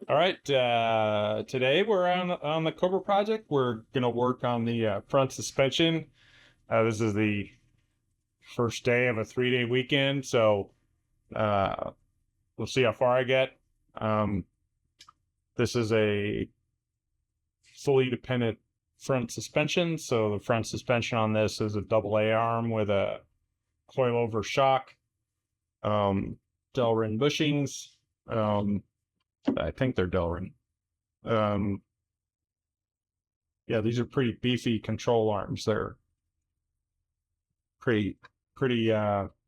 All right. Today we're on the Cobra project. We're gonna work on the front suspension. This is the first day of a 3-day weekend, so uh, we'll see how far I get. Um, this is a fully dependent front suspension, so the front suspension on this is a AA arm with a coilover shock, Delrin bushings. I think they're Delrin. Yeah, these are pretty beefy control arms. They're pretty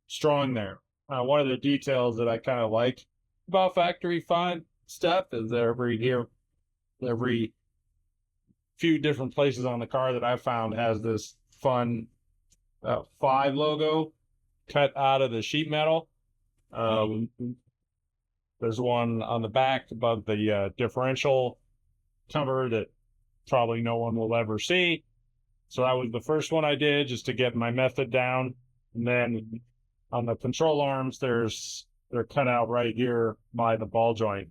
strong there. One of the details that I kind of like about factory find stuff is every few different places on the car that I've found has this fun 5 logo cut out of the sheet metal. There's one on the back above the differential cover that probably no one will ever see. So that was the first one I did just to get my method down. And then on the control arms, they're cut out right here by the ball joint.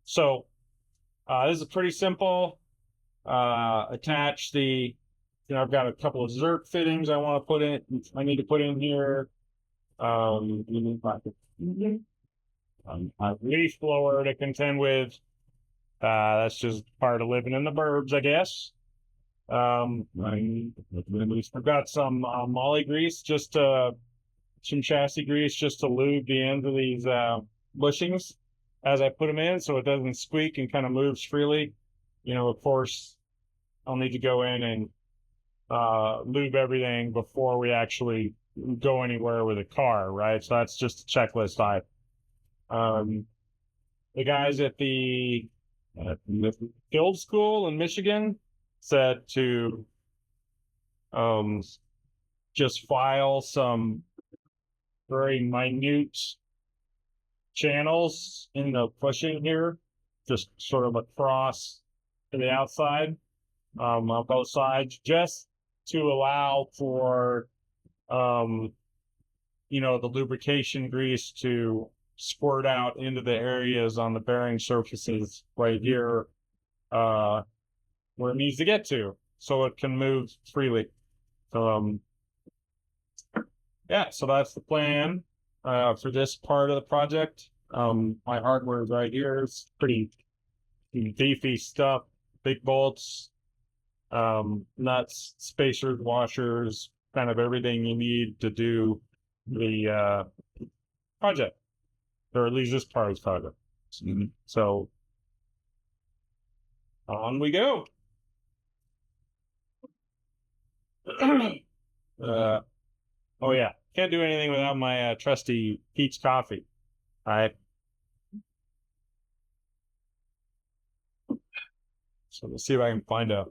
So this is pretty simple. Attach I've got a couple of Zerk fittings I need to put in here. A leaf blower to contend with. That's just part of living in the burbs, I guess. I've got some molly grease, some chassis grease, just to lube the ends of these bushings as I put them in, so it doesn't squeak and kind of moves freely. Of course, I'll need to go in and lube everything before we actually go anywhere with the car, right? So that's just a checklist item. The guys at the field school in Michigan said to just file some very minute channels in the bushing here, just sort of across to the outside on both sides, just to allow for the lubrication grease to squirt out into the areas on the bearing surfaces right here where it needs to get to, so it can move freely. Yeah, so that's the plan for this part of the project. My hardware is right here. It's pretty beefy stuff, big bolts, nuts, spacers, washers, kind of everything you need to do the project, or at least this part of the project. So on we go. Oh yeah, can't do anything without my trusty Peet's coffee. All right. So let's see if I can find a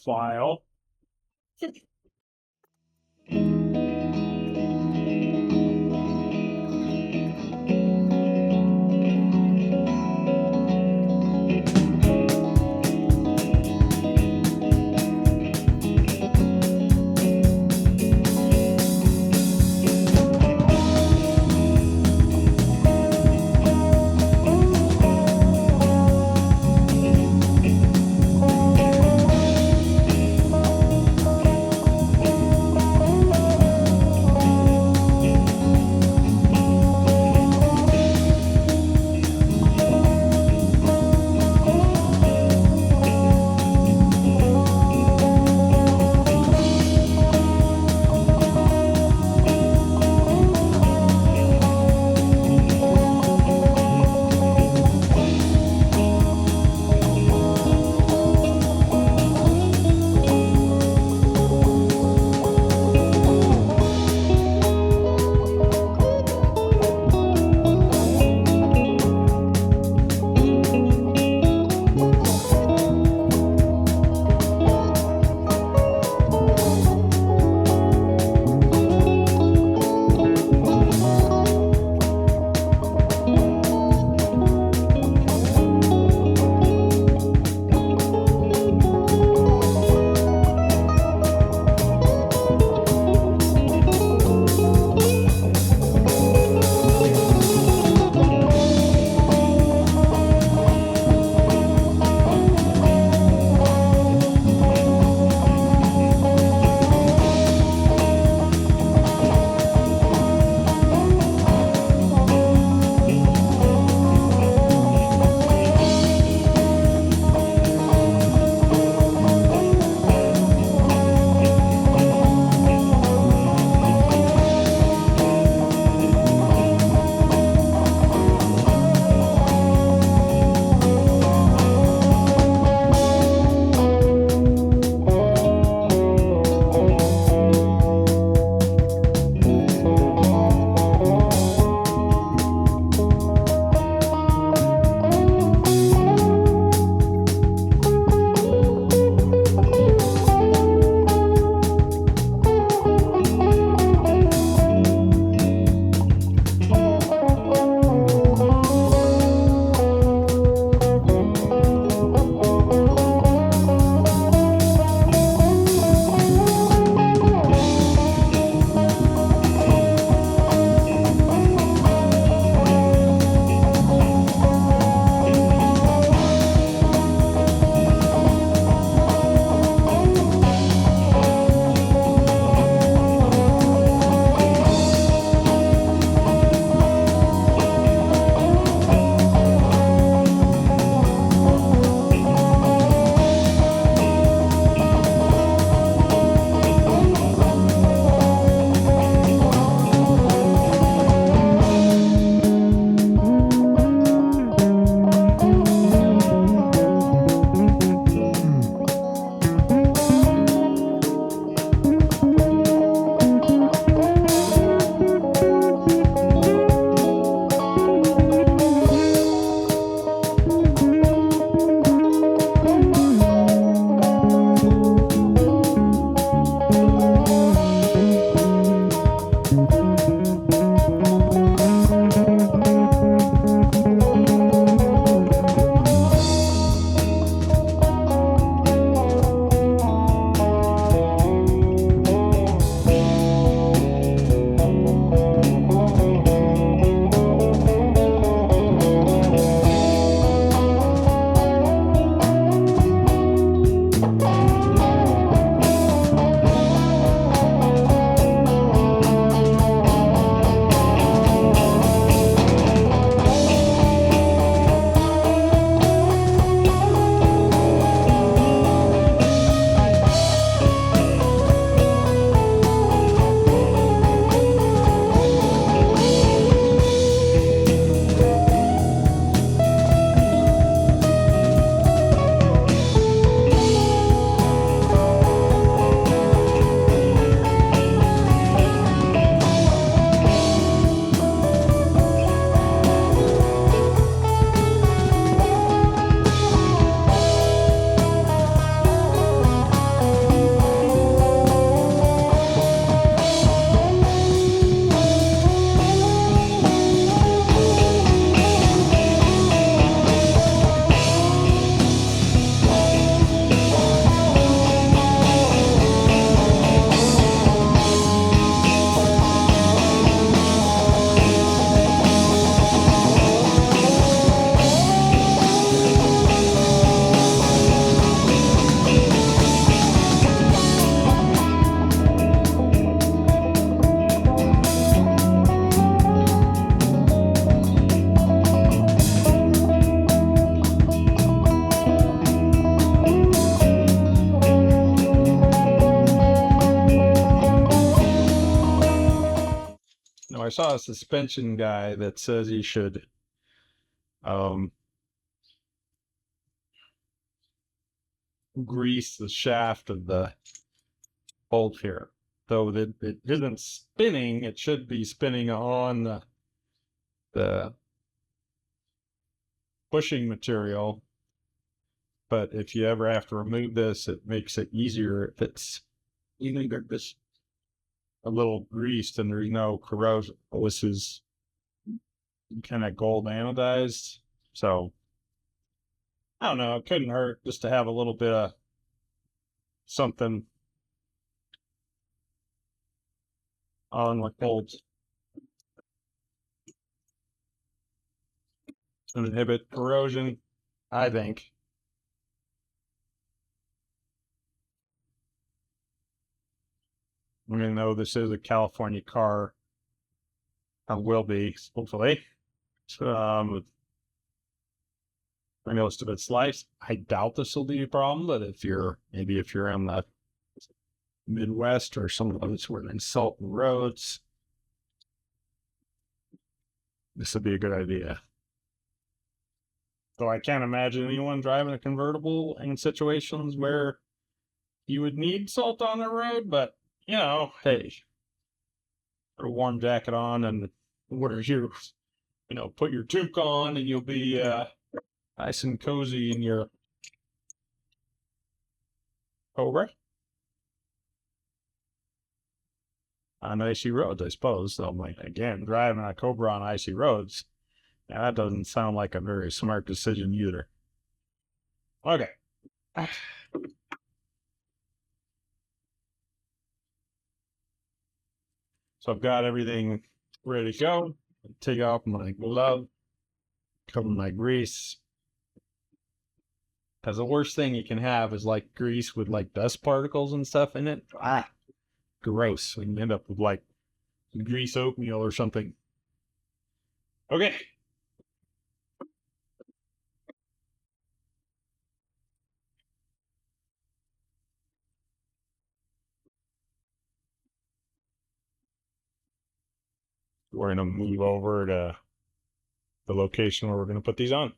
file. saw a suspension guy that says you should grease the shaft of the bolt here. Though that it isn't spinning, it should be spinning on the pushing material. But if you ever have to remove this, it makes it easier if it's even this a little greased and there's no corrosion. This is kind of gold anodized, so I don't know. It couldn't hurt just to have a little bit of something on the bolts to inhibit corrosion, I think. Even though this is a California car, it will be, hopefully. So, most of it's sliced. I doubt this will be a problem, but if you're in the Midwest or some place where they salt the roads, this would be a good idea. So I can't imagine anyone driving a convertible in situations where you would need salt on the road, but you know, hey, put a warm jacket on and wear your, put your toque on and you'll be nice and cozy in your Cobra on icy roads, I suppose. So, like, again, driving a Cobra on icy roads, now that doesn't sound like a very smart decision either. Okay. So I've got everything ready to go. Take off my glove, cover my grease. Because the worst thing you can have is like grease with like dust particles and stuff in it. Gross. So you can end up with like grease oatmeal or something. Okay. We're going to move over to the location where we're going to put these on.